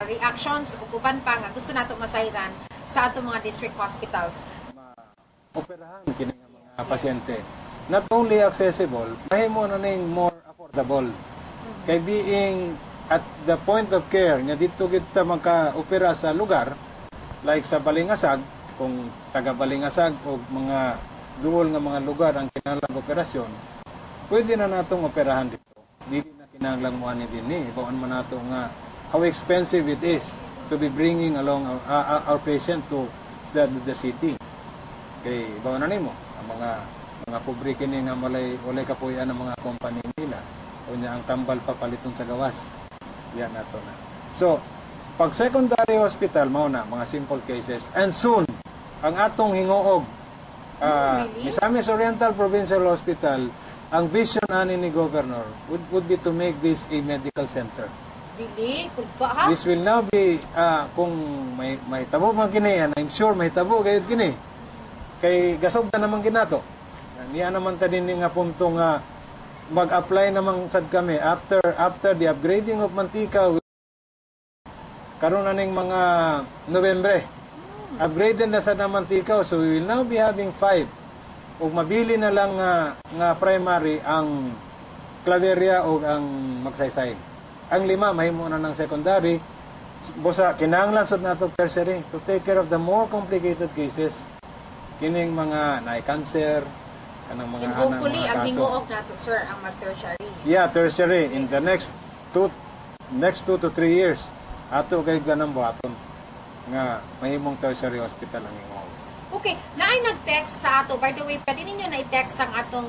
reactions o uban pa nga gusto nato masayran sa ato mga district hospitals. Operahan kini nga mga pasyente. Not only accessible, mahimo na ning more affordable. Kay being at the point of care nga dito kita maka-opera sa lugar like sa Balingasag, kung taga Balingasag o mga duol nga mga lugar ang kinahanglang operasyon, pwede na natong operahan dito. Dili na kinahanglang mo ani dinhi. Bawaan man nato nga how expensive it is to be bringing along our patient to the city. Kay bawaan na nimo ang mga pobre kini nga walay kapuy-an ng mga company nila. Unya ang tambal papaliton sa gawas. Yan nato na. So, pag secondary hospital mao na mga simple cases and soon ang atong hingoog Misamis Oriental Provincial Hospital, ang vision ani ni Governor would be to make this a medical center. Really? Kugpa ha? This will now be, kung may tabo man kini, and I'm sure may tabo gayud kini. Kay gasog na naman ginato. Niya naman ta din nga punto nga mag-apply naman sad kami after the upgrading of Mantika karon na ning mga Nobyembre. Upgraded na sa Mantika, so we will now be having 5. Ug mabili na lang nga primary ang Claveria o ang Magsaysay. Ang 5 mahimo na ng secondary. Busa kinahanglan sud nato tertiary to take care of the more complicated cases. Kining mga cancer, kanang mga and hopefully ang hingoog nato sir ang mag-tertiary. Yeah, tertiary in the next 2 to 3 years. Ato kay ganang buhaton nga mahimong tertiary hospital ang hingoog. Okay, naay nag-text sa ato. By the way, pwede ninyo na i-text ang atong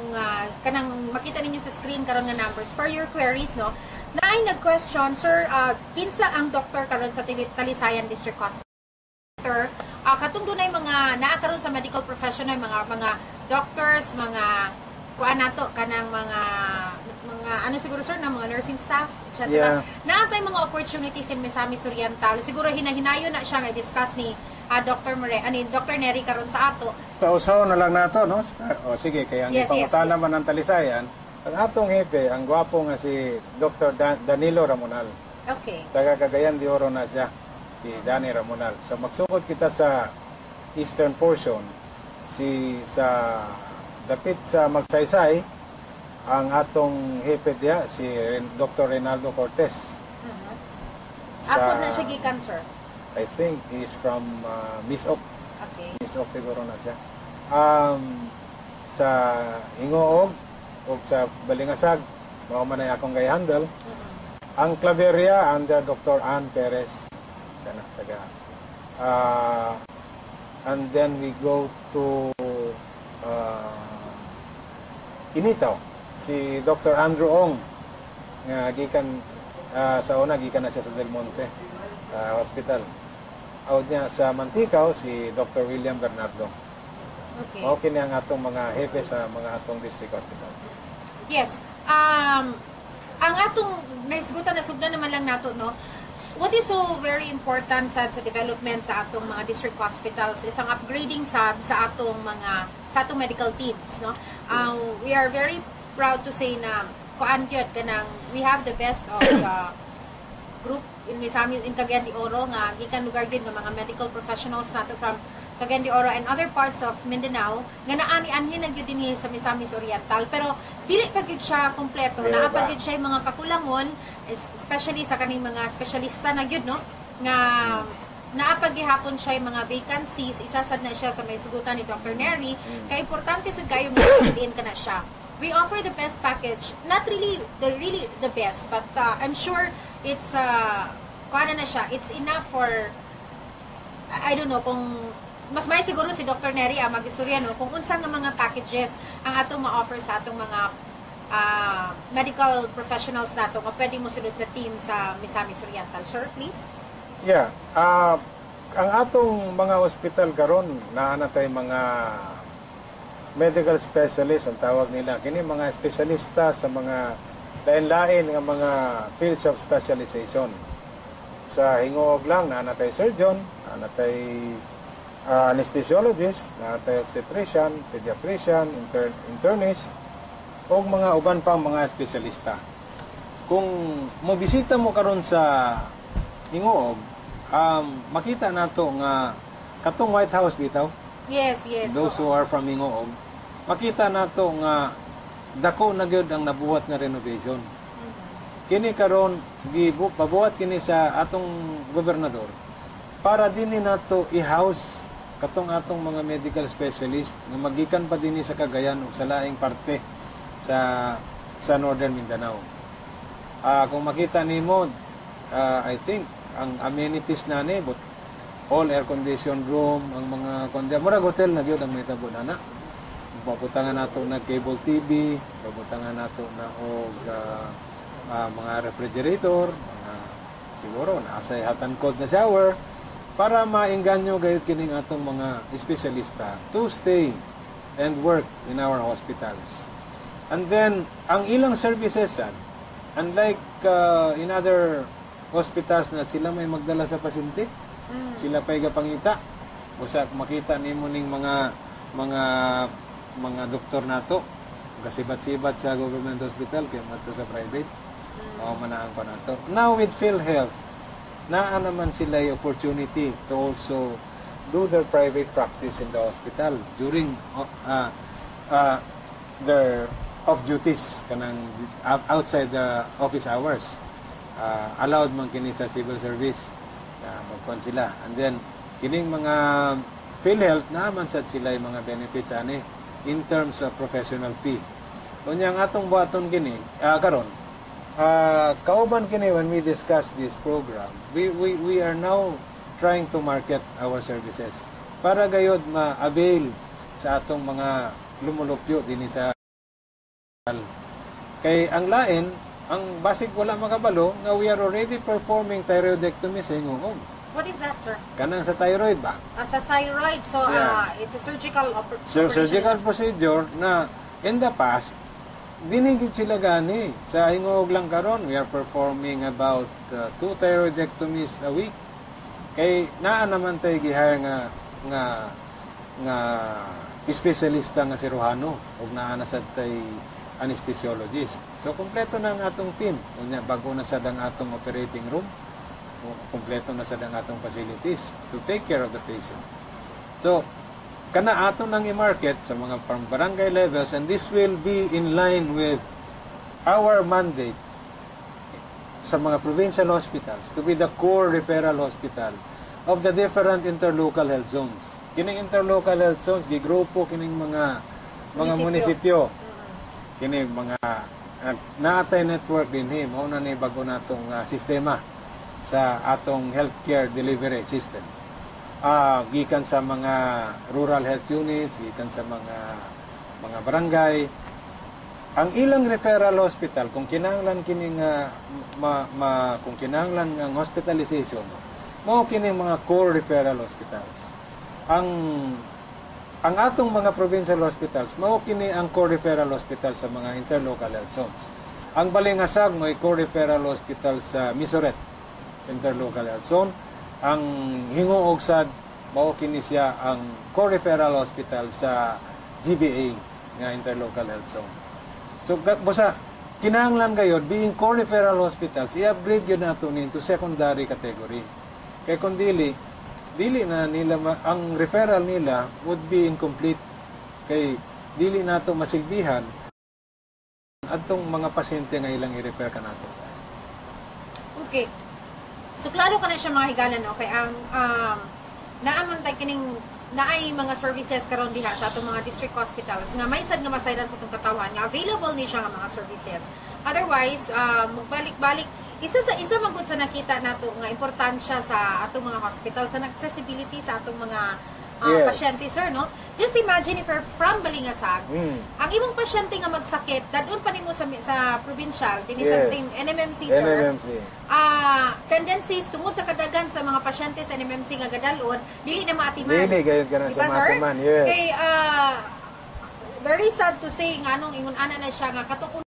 kanang makita ninyo sa screen karon nga numbers for your queries, no? Naay nag-question, sir, kinsa ang doktor karon sa Talisayan District Hospital? Katong dunay mga naa karon sa medical professional, mga doctors, mga kuan nato kanang mga ano siguro sir na mga nursing staff, etc. Yeah. Naatay mga opportunities in Misamis Oriental. Siguro hinayo na siya nga discuss ni Dr. Neri karon sa ato. Pausaw na lang nato, no? O sige, kaya ang ipangutana man ng Talisayan, ang atong hepe, ang gwapo nga si Dr. Danilo Ramonal. Okay. Taga Cagayan de Oro na siya, si Danny Ramonal. So magsugod kita sa eastern portion, sa dapit sa Magsaysay, ang atong hepe diya, si Dr. Reynaldo Cortez. Ako na siya gikan, sir. I think he's from Miss Ok. Okay. Miss Ok siguro na siya. Sa Hingoog o sa Balingasag, mao man ay akong gay-handle. Ang Claveria under Dr. Ann Perez. Taga. And then we go to Initaw. Si Dr. Andrew Ong nga gikan sa una gikan na siya sa Del Monte Hospital. Out niya sa Manticaw si Dr. William Bernardo. Okay. Okay na ang atong mga hepe sa mga atong district hospitals. Yes. Ang atong naisgutan na subna naman lang nato, no? What is so very important sa development sa atong mga district hospitals is ang upgrading sa atong medical teams, no? We are very proud to say na kuan gyud kanang we have the best of group in Misamis in Cagayan de Oro nga gikan lugar gyud nga mga medical professionals nato from Cagayan de Oro and other parts of Mindanao nga naani-anhin na gyud dinhi sa Misamis Oriental, pero dili pa gyud siya kompleto. Naa pa gyud siya mga kakulangon, especially sa kaning mga espesyalista na gyud, no, nga naapag gihapon siya mga vacancies. Isasad na siya sa may sugutan ni Dr. Neri. Kaya importante sa kayo mag-in ka na siya. We offer the best package, not really the best, but I'm sure it's kuha na siya. It's enough for I don't know kung mas may siguro si Dr. Neri mag-istorya, no, kung unsang nga mga packages ang atong ma-offer sa atong mga medical professionals nato nga pwede mo sulod sa team sa Misamis Oriental. Sir, please. Yeah. Ang atong mga hospital karon naa na tay mga medical specialist ang tawag nila. Kini mga espesyalista sa mga lain-lain nga mga fields of specialization. Sa Hingoog lang naa na tay surgeon, naa na tay anesthesiologist, naa tay obstetrician, pediatrician, internist, o mga uban pang mga espesyalista. Kung mobisita mo karon sa Hingoog, makita nato nga katong White House bitaw. Yes, yes. Those who are from Hingoog, makita nato nga dako na gyud ang nabuhat nga renovation. Kini karon pabuhat kini sa atong gobernador para dinhi nato i-house katong atong mga medical specialist nga magikan pa dinhi sa Cagayan ug sa laing parte sa Northern Mindanao. Kung makita nimo, I think ang amenities na ni but all air conditioned room, ang mga murag hotel na gyud ang mahitabo nana. Pabutangan nato na cable TV, pabutangan nato na og mga refrigerator, mga siguro naasay hot and cold na shower para maingganyo gayud kining atong mga espesyalista to stay and work in our hospitals. And then ang ilang services unlike in other hospitals na sila may magdala sa pasyente, sila pay gapangita. Usa makita nimo ning mga doktor nato gasibat-sibat sa government hospital kay madto sa private. Manaan pa nato. Now with PhilHealth, naa naman sila yung opportunity to also do their private practice in the hospital during their off duties kanang outside the office hours. Allowed man kini sa civil service magkuan sila. And then kining mga PhilHealth naman sad sila yung mga benefits ani in terms of professional fee. Unya ang atong buhaton kini karon kauban kini when we discuss this program, we are now trying to market our services para gayod ma-avail sa atong mga lumulupyo dinhi sa kay ang lain ang basic wala makabalo nga we are already performing thyroidectomy sa Hingoog. What is that, sir? Kanang sa thyroid ba? Sa thyroid, so it's a surgical operation. Surgical procedure na in the past dinigid sila gani sa Hingoog lang karon. We are performing about 2 thyroidectomies a week. Kay naa naman tay gihire nga espesyalista nga siruhano ug naa na sad tay anesthesiologist. So kompleto na ang atong team. Unya bago na sad ang atong operating room, kompleto na sad ang atong facilities to take care of the patient. So kana aton nang i-market sa mga barangay levels, and this will be in line with our mandate sa mga provincial hospitals to be the core referral hospital of the different interlocal health zones. Kining interlocal health zones gigrupo kining mga munisipyo. Kining mga naatay network dinhi mao na ni bago natong sistema sa atong healthcare delivery system. Gikan sa mga rural health units, gikan sa mga barangay. Ang ilang referral hospital kung kinahanglan kining kung kinahanglan ng hospitalization, mao kining mga core referral hospitals. Ang atong mga provincial hospitals, mao kini ang core referral hospital sa mga interlocal health zones. Ang Balingasag may core referral hospital sa Misoret, interlocal health zone. Ang Hingoog sad mao kini siya ang core referral hospital sa GBA nga interlocal health zone. So basta kinahanglan gayud being core referral hospitals, i-upgrade yun nato into secondary category. Kay kung dili na nila ang referral nila would be incomplete kay dili nato masilbihan atong mga pasyente nga ilang i-refer ka nato. Okay. So klaro ka na siya mga higalan, okay? Ang naaman tay kining naay mga services karon diha sa atong mga district hospitals nga may sad nga masayran sa atong katawan nga available ni siya nga mga services. Otherwise, magbalik-balik isa magud sa nakita nato nga importansya sa atong mga hospital sa accessibility sa atong mga pasyente, sir, no? Just imagine if you're from Balingasag, ang imong pasyente nga magsakit, dadun pa nimo sa provincial, dinhi sa NMMC, sir. Tendencies tungod sa kadagan sa mga pasyente sa NMMC nga gadalon, dili na maatiman. Dili gayud kana sa maatiman, yes. Kay very sad to say nga anong ingon ana na siya nga katukon